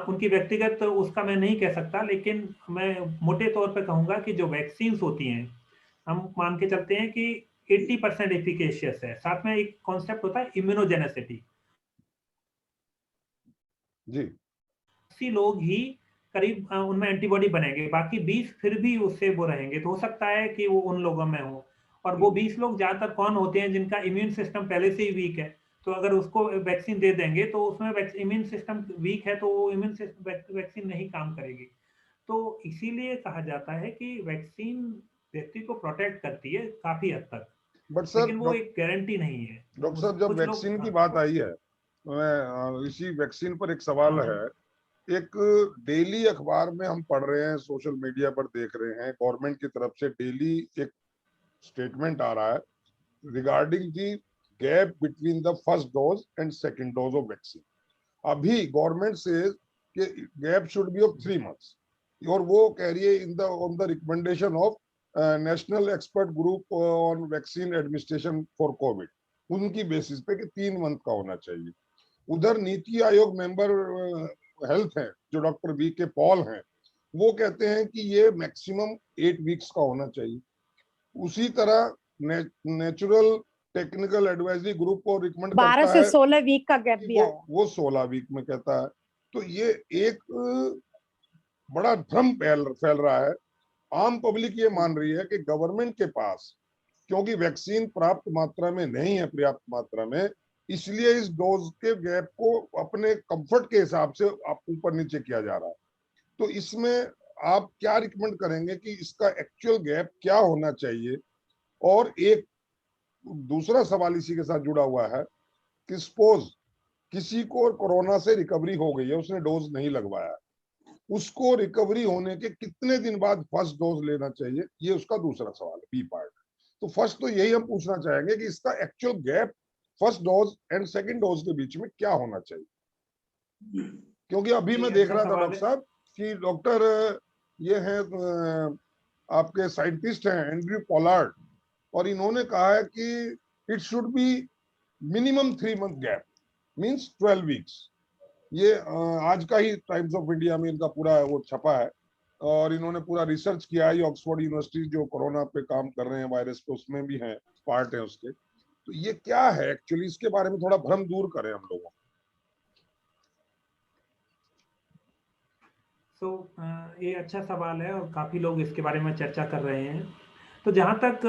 उनकी व्यक्तिगत उसका मैं नहीं कह सकता, लेकिन मैं मोटे तौर पर कहूंगा कि जो वैक्सीन होती हैं हम मान के चलते हैं कि 80% एफिकेशियस है। साथ में एक कॉन्सेप्ट होता है इम्यूनोजेनेसिटी। जी 80 लोग ही करीब उनमें एंटीबॉडी बनेंगे, बाकी 20 फिर भी उससे वो रहेंगे। तो हो सकता है कि वो उन लोगों में हो, और वो 20 लोग ज्यादातर कौन होते हैं जिनका इम्यून सिस्टम पहले से ही वीक है। तो अगर उसको वैक्सीन दे देंगे तो उसमें इम्यून सिस्टम वीक है तो वो इम्यून वैक्सीन नहीं काम करेगी। तो इसीलिए कहा जाता है कि वैक्सीन व्यक्ति को प्रोटेक्ट करती है काफी हद तक, बट सर लेकिन वो एक गारंटी नहीं है। डॉक्टर साहब, जब वैक्सीन की बात आई है, मैं इसी वैक्सीन पर एक सवाल है। एक डेली अखबार में हम पढ़ रहे हैं, सोशल मीडिया पर देख रहे हैं, गवर्नमेंट की तरफ से डेली एक स्टेटमेंट आ रहा है regarding the gap between the first dose and second dose of vaccine. अभी गवर्नमेंट से gap should be of 3 months, और वो कह रही है in the on the recommendation of national expert group on vaccine administration for Covid, उनकी basis पे कि 3 month का होना चाहिए। उधर नीति आयोग मेंबर हेल्थ हैं जो डॉक्टर वी के पॉल हैं, वो कहते हैं कि ये मैक्सिमम 8 weeks का होना चाहिए। उसी तरह नेचुरल टेक्निकल एडवाइजरी ग्रुप को रिकमेंड 12 करता से है 16 वीक का गैप भी आया। वो 16 week में कहता है। तो ये एक बड़ा भ्रम फैल रहा है। आम पब्लिक ये मान रही है कि गवर्नमेंट के पास क्योंकि वैक्सीन पर्याप्त मात्रा में नहीं है, पर्याप्त मात्रा में, इसलिए इस डोज के गैप को अपने कंफर्ट के हिसाब से आप ऊपर नीचे किया जा रहा है। तो इसमें आप क्या रिकमेंड करेंगे कि इसका एक्चुअल गैप क्या होना चाहिए? और एक दूसरा सवाल इसी के साथ जुड़ा हुआ है कि सपोज किसी को कोरोना से रिकवरी हो गई है, उसने डोज नहीं लगवाया, उसको रिकवरी होने के कितने दिन बाद फर्स्ट डोज लेना चाहिए? ये उसका दूसरा सवाल है, बी पार्ट। तो फर्स्ट तो यही हम पूछना चाहेंगे कि इसका actual gap first dose and second dose के बीच में क्या होना चाहिए? क्योंकि अभी मैं देख रहा था डॉक्टर साहब कि डॉक्टर ये हैं आपके साइंटिस्ट हैं एंड्रयू पॉलार्ड, और इन्होंने कहा है कि it should be minimum 3 month gap, means 12 weeks। ये आज का ही टाइम्स ऑफ इंडिया में इनका पूरा वो छपा है, और इन्होंने पूरा रिसर्च किया है। ऑक्सफोर्ड यूनिवर्सिटी जो कोरोना पे काम कर रहे हैं वायरस पे, उसमें भी है, पार्ट है उसके। तो ये क्या है एक्चुअली, इसके बारे में थोड़ा भ्रम दूर करें हम लोगों। ये अच्छा सवाल है और काफी लोग इसके बारे में चर्चा कर रहे हैं। तो जहाँ तक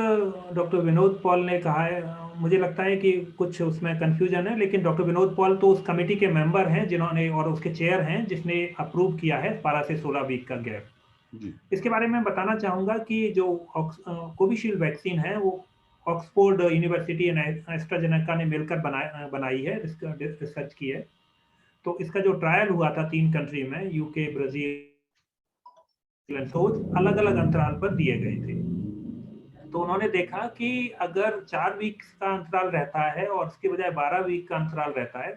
डॉक्टर विनोद पॉल ने कहा है, मुझे लगता है कि कुछ उसमें कंफ्यूजन है, लेकिन डॉक्टर विनोद पॉल तो उस कमेटी के मेंबर हैं जिन्होंने, और उसके चेयर हैं जिसने अप्रूव किया है 12 से 16 वीक का गैप। इसके बारे में बताना चाहूंगा कि जो कोविशील्ड वैक्सीन है वो ऑक्सफोर्ड यूनिवर्सिटी एंड एस्ट्राजेनेका ने मिलकर बनाई है, रिसर्च की है। तो इसका जो ट्रायल हुआ था 3 कंट्री में, यूके, ब्राजील, अलग अलग अंतराल पर दिए गए थे। तो उन्होंने देखा कि अगर 4 वीक का अंतराल रहता है और उसके बजाय 12 वीक का अंतराल रहता है,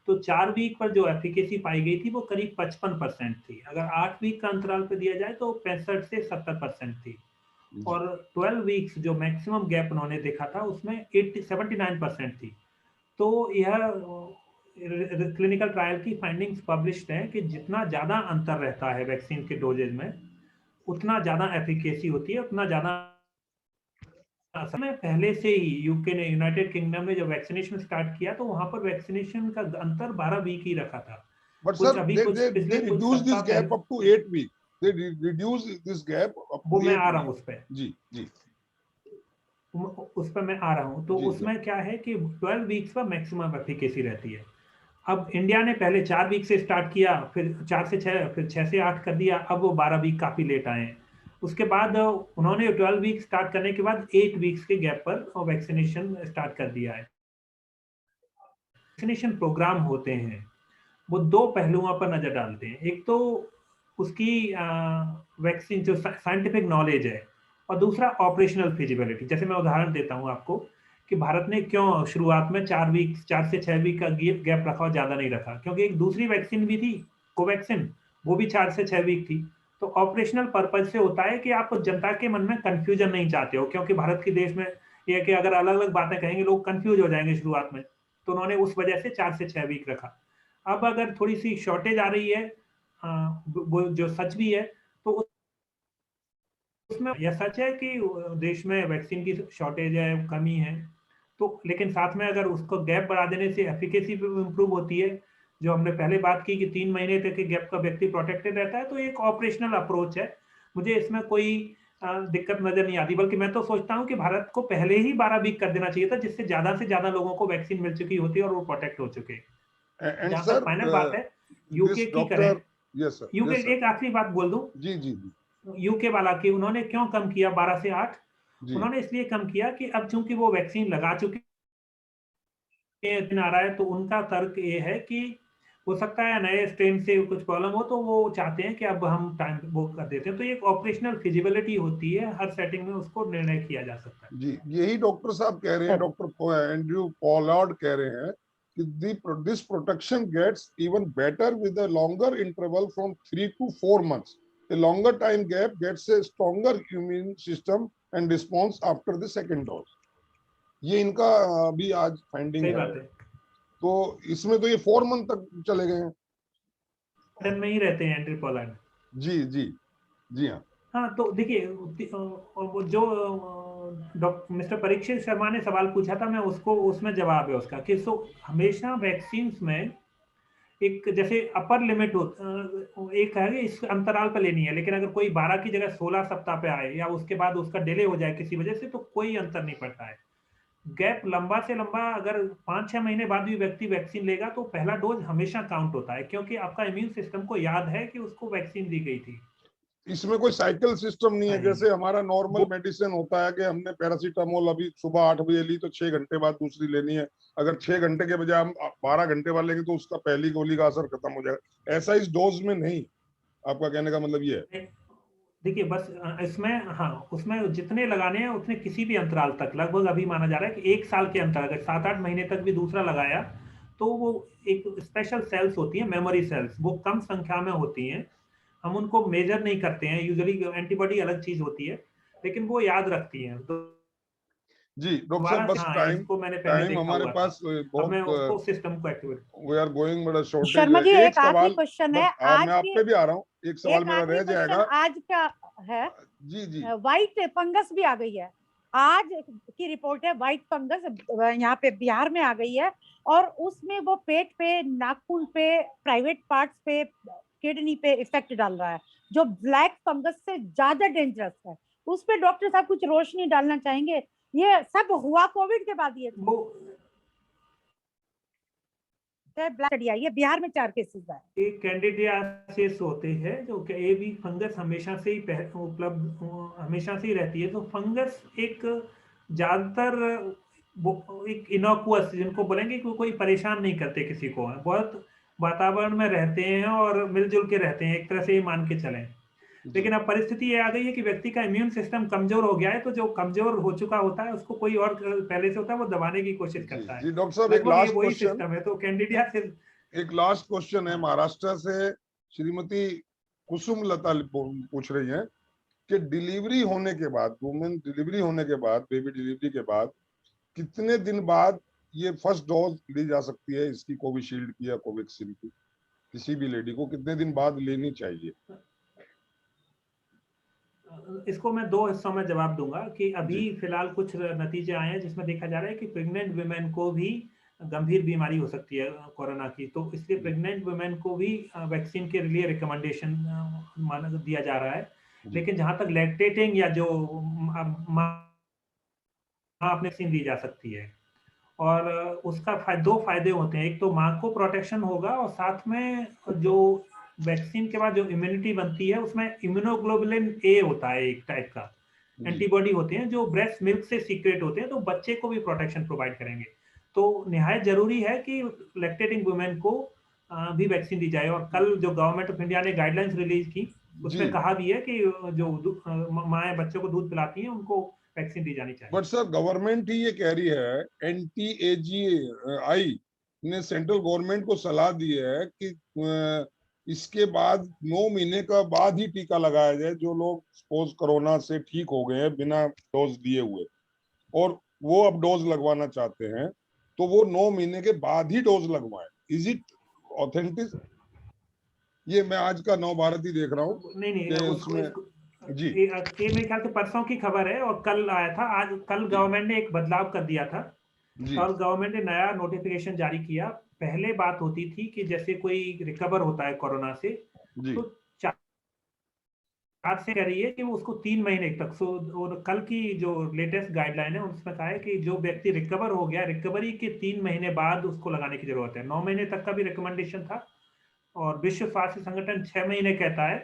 तो 4 वीक पर जो एफिकेसी पाई गई थी वो करीब 55% थी। अगर 8 वीक का अंतराल पर दिया जाए तो 65 से 70% थी। और 12 वीक्स जो मैक्सिमम गैप उन्होंने देखा था उसमें 79% थी। तो यह क्लिनिकल ट्रायल की फाइंडिंग्स पब्लिश्ड है कि जितना ज्यादा अंतर रहता है वैक्सीन के डोजेज में, उतना ज्यादा एफिकेसी होती है, उतना ज्यादा। पहले से ही यूके ने, यूनाइटेड किंगडम ने जब वैक्सीनेशन स्टार्ट किया तो वहां पर वैक्सीनेशन का अंतर 12 वीक ही रखा था। But sir, they reduced this gap up to 8 weeks. they reduce this gap. वो मैं आ रहा हूँ उस पे। जी जी उस पर मैं आ रहा हूँ। तो जी, उसमें क्या है कि 12 वीक्स पर मैक्सिमम एफिकेसी रहती है। अब इंडिया ने पहले 4 वीक से स्टार्ट किया, फिर 4 से 6, फिर 6 से 8 कर दिया, अब वो 12 वीक काफी लेट आए हैं। उसके बाद उन्होंने 12 वीक स्टार्ट करने के बाद 8 वीक्स के गैप पर वैक्सीनेशन स्टार्ट कर दिया है। वैक्सीनेशन प्रोग्राम होते हैं, वो दो पहलुओं पर नजर डालते हैं। एक तो उसकी वैक्सीन जो साइंटिफिक नॉलेज है, और दूसरा ऑपरेशनल फिजिबिलिटी। जैसे मैं उदाहरण देता हूं आपको कि भारत ने क्यों शुरुआत में 4 से 6 वीक का गैप रखा और ज्यादा नहीं रखा, क्योंकि एक दूसरी वैक्सीन भी थी कोवैक्सीन, वो भी 4 से 6 वीक थी। तो ऑपरेशनल पर्पज से होता है कि आप जनता के मन में कंफ्यूजन नहीं चाहते हो, क्योंकि भारत के देश में यह कि अगर अलग अलग बातें कहेंगे लोग कंफ्यूज हो जाएंगे शुरुआत में, तो उन्होंने उस वजह से 4 से 6 वीक रखा। अब अगर थोड़ी सी शॉर्टेज आ रही है, वो जो सच भी है, तो उसमें यह सच है कि देश में वैक्सीन की शॉर्टेज है, कमी है, तो लेकिन साथ में अगर उसको गैप बढ़ा देने से एफिकेसी भी इंप्रूव होती है। जो हमने पहले बात की कि 3 महीने तक के गैप का व्यक्ति प्रोटेक्टेड रहता है, तो एक ऑपरेशनल अप्रोच है। मुझे इसमें कोई दिक्कत नजर नहीं आती, बल्कि मैं तो सोचता हूं कि भारत को पहले ही 12 वीक कर देना चाहिए था, जिससे ज्यादा से ज्यादा लोगों को वैक्सीन मिल चुकी होती है और वो प्रोटेक्ट हो चुके। एंड जहां सर तक फाइनल बात है यूके की करें, डॉक्टर, यस सर, यूके, एक आखिरी बात बोल दूं, जी जी यूके वाला की उन्होंने क्यों कम किया 12 से 8? जी उन्होंने इसलिए कम किया कि अब चूंकि वो वैक्सीन लगा चुके दिन आ रहा है, तो उनका तर्क ये है कि हो सकता है नए स्ट्रेन से कुछ प्रॉब्लम हो, तो वो चाहते हैं कि अब हम टाइम वो कर देते हैं। तो एक ऑपरेशनल फिजिबिलिटी होती है, हर सेटिंग में उसको निर्णय किया जा सकता है। जी, यही डॉक्टर साहब कह रहे हैं, डॉक्टर एंड्रयू पॉलार्ड कह रहे हैं कि this protection gets even better with a longer interval from 3 to 4 months. A longer time gap gets a stronger immune system and response after the second dose. ये इनका भी आज फाइंडिंग सही है। बात है। तो इसमें तो ये 4 month तक चले गए हैं। लंदन में ही रहते हैं एंड्रयू पॉलैंड। जी जी जी हाँ हाँ, तो देखिए वो जो डॉक्टर मिस्टर परीक्षित शर्मा ने सवाल पूछा था, मैं उसको उसमें जवाब है उसका कि हमेशा वैक्सीन में एक जैसे अपर लिमिट हो, एक है कि इस अंतराल पर लेनी है, लेकिन अगर कोई 12 की जगह 16 सप्ताह पे आए या उसके बाद उसका डिले हो जाए किसी वजह से, तो कोई अंतर नहीं पड़ता है। गैप लंबा से लंबा अगर 5-6 महीने बाद भी व्यक्ति वैक्सीन लेगा, तो पहला डोज हमेशा काउंट होता है, क्योंकि आपका इम्यून सिस्टम को याद है कि उसको वैक्सीन दी गई थी। इसमें कोई साइकिल सिस्टम नहीं है। हाँ जी। जैसे हमारा नॉर्मल मेडिसिन होता है कि हमने पैरासीटामोल अभी सुबह 8 बजे ली तो 6 घंटे बाद दूसरी लेनी है। अगर 6 घंटे के बजाय हम 12 घंटे बाद लेंगे तो उसका पहली गोली का असर खत्म हो जाएगा। ऐसा इस डोज में नहीं। आपका कहने का मतलब ये है? देखिए बस इसमें, हाँ, उसमें जितने लगाने हैं उतने किसी भी अंतराल तक, लगभग अभी माना जा रहा है कि 1 साल के अंतर, अगर 7-8 महीने तक भी दूसरा लगाया, तो वो एक स्पेशल सेल्स होती है, मेमोरी सेल्स, वो कम संख्या में होती हैं, हम उनको मेजर नहीं करते हैं यूजुअली, एंटीबॉडी अलग चीज होती है, लेकिन वो याद रखती हैं। तो जी डॉक्टर साहब, दोबारा बस हाँ, टाइम इसको मैंने पहले टाइम देखा हमारे हुआ था, पास अब मैं उसको बहुत, सिस्टम को एक्टिवेट। वी आर गोइंग, बड़ा शॉर्टेज शर्मा जी, है। एक एक आखिरी सवाल क्वेश्चन बस, है आज मैं आप की, पे भी आ रहा हूँ। एक सवाल एक मेरा आखिरी रह क्वेश्चन जाएगा। आज का है। जी जी व्हाइट फंगस भी आ गई है, आज की रिपोर्ट है, व्हाइट फंगस यहाँ पे बिहार में आ गई है, और उसमें वो पेट पे, नाखून पे, प्राइवेट पार्ट्स पे, किडनी पे इफेक्ट डाल रहा है, जो ब्लैक फंगस से ज्यादा डेंजरस है। उस पे डॉक्टर साहब कुछ रोशनी डालना चाहेंगे? ये सब हुआ कोविड के बाद, ये ये बिहार में 4 केसेस है। एक कैंडिडियासिस होते हैं जो कि ये भी फंगस हमेशा से ही उपलब्ध, हमेशा से ही रहती है। तो फंगस एक ज्यादातर एक इनोकुअस, जिनको बोलेंगे कि कोई परेशान नहीं करते किसी को, बहुत वातावरण में रहते हैं और मिलजुल के रहते हैं, एक तरह से ये मान के चलें। लेकिन अब परिस्थिति ये आ गई है कि व्यक्ति का इम्यून सिस्टम कमजोर हो गया है, तो जो कमजोर हो चुका होता है उसको कोई और पहले से होता है वो दबाने की कोशिश करता है। जी डॉक्टर साहब, एक लगभग ये लास्ट वही क्वेश्चन, सिस्टम है। तो कैंडिडियासिस, एक लास्ट क्वेश्चन है। हाँ, महाराष्ट्र से श्रीमती कुसुम लता पूछ रही हैं कि डिलीवरी होने के बाद, वुमेन डिलीवरी होने के बाद, बेबी डिलीवरी के बाद कितने दिन बाद ये फर्स्ट डोज ली जा सकती है इसकी, कोविशील्ड की या कोवैक्सीन की? किसी भी लेडी को कितने दिन बाद लेनी चाहिए? इसको मैं 2 हिस्सों में जवाब दूंगा कि अभी फिलहाल कुछ नतीजे आए हैं जिसमें देखा जा रहा है कि प्रेग्नेंट वुमेन को भी गंभीर बीमारी हो सकती है कोरोना की, तो इसलिए प्रेग्नेंट वुमेन को भी वैक्सीन के लिए रिकमेंडेशन माना दिया जा रहा है। लेकिन जहां तक लैक्टेटिंग या जो माँ अपने वैक्सीन दी जा सकती है, और उसका दो फायदे होते हैं। एक तो माँ को प्रोटेक्शन होगा, और साथ में जो वैक्सीन के बाद जो इम्यूनिटी बनती है उसमें इम्यूनोग्लोबुलिन ए होता है, एक टाइप का एंटीबॉडी होते हैं जो ब्रेस्ट मिल्क से सीक्रेट होते हैं, तो बच्चे को भी प्रोटेक्शन प्रोवाइड करेंगे। तो निहायत जरूरी है कि लैक्टेटिंग वुमेन को भी वैक्सीन दी जाए। और कल जो गवर्नमेंट ऑफ इंडिया ने गाइडलाइंस रिलीज की, उसमें कहा भी है कि जो माएँ बच्चों को दूध पिलाती हैं उनको वैक्सीन दी जानी चाहिए। बट सर गवर्नमेंट ही ये कह रही है, NTAGI ने सेंट्रल गवर्नमेंट को सलाह दी है कि इसके बाद 9 महीने का बाद ही टीका लगाया जाए जो लोग सपोज कोरोना से ठीक हो गए हैं बिना डोज दिए हुए, और वो अब डोज लगवाना चाहते हैं तो वो 9 महीने के बाद ही डोज लगवाएं। Is it authentic? ये मैं आज का नव भारत ही देख रहा हूँ। नहीं उसमें जी ये मेरे ख्याल से परसों की खबर है और कल आया था। आज कल गवर्नमेंट ने एक बदलाव कर दिया था, और गवर्नमेंट ने नया नोटिफिकेशन जारी किया। पहले बात होती थी कि जैसे कोई रिकवर होता है कोरोना से, तो 4 से कह रही है कि वो उसको 3 महीने तक। और कल की जो लेटेस्ट गाइडलाइन है उसमें कहा है कि जो व्यक्ति रिकवर हो गया, रिकवरी के 3 महीने बाद उसको लगाने की जरूरत है। 9 महीने तक का भी रिकमेंडेशन था, और विश्व स्वास्थ्य संगठन 6 महीने कहता है,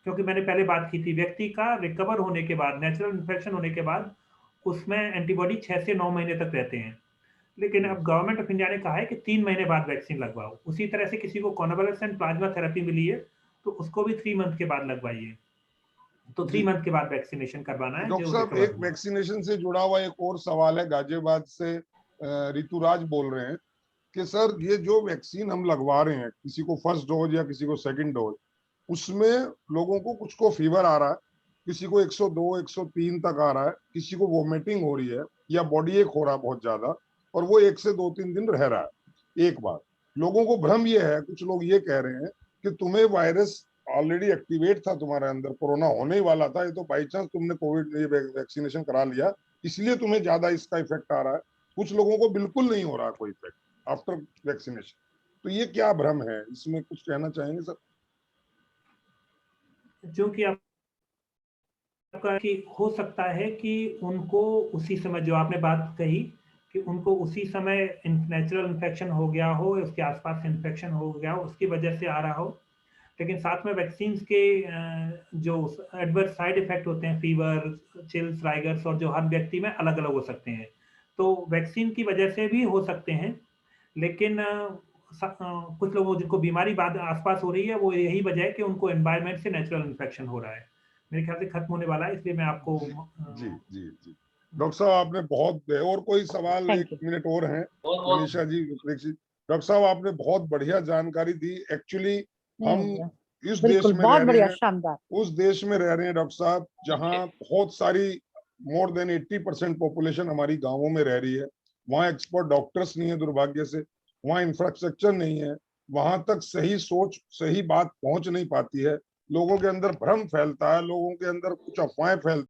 क्योंकि मैंने पहले बात की थी व्यक्ति का रिकवर होने के बाद, नेचुरल इन्फेक्शन होने के बाद उसमें एंटीबॉडी 6 से 9 महीने तक रहते हैं। लेकिन अब गवर्नमेंट ऑफ इंडिया ने कहा है कि 3 महीने बाद वैक्सीन लगवाओ। उसी तरह से किसी को कॉन्वालेसेंट प्लाज्मा थेरेपी मिली है तो उसको भी 3 मंथ के बाद लगवाइए, तो 3 मंथ के बाद वैक्सीनेशन करवाना है। डॉक्टर साहब एक वैक्सीनेशन से जुड़ा हुआ एक और सवाल है, गाजियाबाद से ऋतुराज बोल रहे हैं कि सर ये जो वैक्सीन हम लगवा रहे हैं, किसी को फर्स्ट डोज या किसी को सेकंड डोज, उसमें लोगों को कुछ को फीवर आ रहा है, किसी को 102 103 तक आ रहा है, किसी को वोमिटिंग हो रही है या बॉडी एक हो रहा है बहुत ज्यादा, और वो 1 से 2-3 दिन रह रहा है। एक बार लोगों को भ्रम ये है, कुछ लोग ये कह रहे हैं कि तुम्हें वायरस ऑलरेडी एक्टिवेट था तुम्हारे अंदर, कोरोना होने ही वाला था, ये तो बाई चांस तुमने कोविड ये वैक्सीनेशन करा लिया इसलिए तुम्हें ज्यादा इसका इफेक्ट आ रहा है। कुछ लोगों को बिल्कुल नहीं हो रहा कोई इफेक्ट आफ्टर वैक्सीनेशन। तो ये क्या भ्रम है, इसमें कुछ कहना चाहेंगे सर? जो कि आपका कि हो सकता है कि उनको उसी समय, जो आपने बात कही कि उनको उसी समय नेचुरल इन्फेक्शन हो गया हो, उसके आसपास इन्फेक्शन हो गया हो, उसकी वजह से आ रहा हो। लेकिन साथ में वैक्सीन के जो एडवर्स साइड इफेक्ट होते हैं, फीवर, चिल्स, राइगर्स, और जो हर व्यक्ति में अलग अलग हो सकते हैं, तो वैक्सीन की वजह से भी हो सकते हैं। लेकिन कुछ लोगों जिनको बीमारी बाद आसपास हो रही है, वो यही वजह है कि उनको एनवायरनमेंट से नेचुरल इन्फेक्शन हो रहा है। मेरे ख्याल से खत्म होने वाला है, इसलिए मैं आपको जी जी जी डॉक्टर साहब आपने बहुत, और कोई सवाल 1 मिनट और है मनीषा जी? डॉक्टर साहब आपने बहुत बढ़िया जानकारी दी। एक्चुअली हम इस देश में रह रहे हैं, उस देश में रह रहे हैं डॉक्टर साहब जहां बहुत सारी मोर देन 80% पॉपुलेशन हमारी गांवों में रह रही है। वहाँ एक्सपर्ट डॉक्टर्स नहीं है दुर्भाग्य से, वहाँ इंफ्रास्ट्रक्चर नहीं है, वहां तक सही सोच सही बात पहुंच नहीं पाती है, लोगों के अंदर भ्रम फैलता है, लोगों के अंदर कुछ अफवाहें फैलती